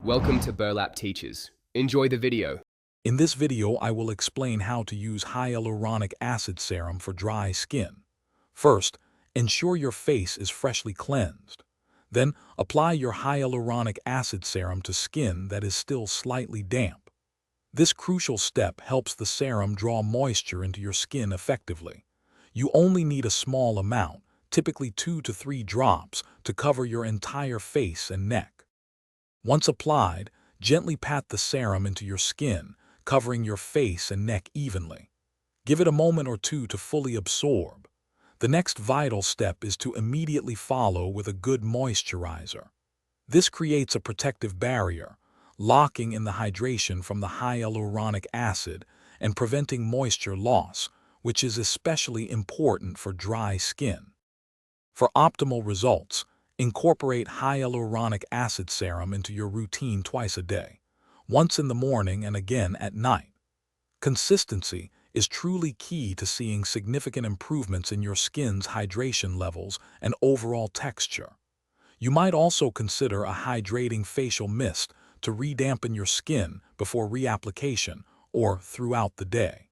Welcome to Burlap Teachers. Enjoy the video. In this video, I will explain how to use hyaluronic acid serum for dry skin. First, ensure your face is freshly cleansed. Then, apply your hyaluronic acid serum to skin that is still slightly damp. This crucial step helps the serum draw moisture into your skin effectively. You only need a small amount, typically 2 to 3 drops, to cover your entire face and neck. Once applied, gently pat the serum into your skin, covering your face and neck evenly. Give it a moment or two to fully absorb. The next vital step is to immediately follow with a good moisturizer. This creates a protective barrier, locking in the hydration from the hyaluronic acid and preventing moisture loss, which is especially important for dry skin. For optimal results, incorporate hyaluronic acid serum into your routine twice a day, once in the morning and again at night. Consistency is truly key to seeing significant improvements in your skin's hydration levels and overall texture. You might also consider a hydrating facial mist to re-dampen your skin before reapplication or throughout the day.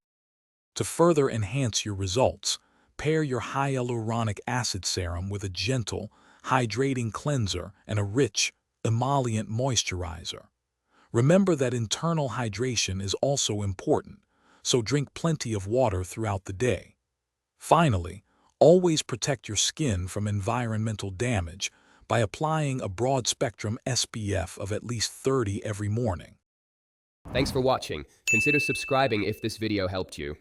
To further enhance your results, pair your hyaluronic acid serum with a gentle, hydrating cleanser and a rich, emollient moisturizer. Remember that internal hydration is also important, so drink plenty of water throughout the day. Finally, always protect your skin from environmental damage by applying a broad-spectrum SPF of at least 30 every morning. Thanks for watching. Consider subscribing if this video helped you.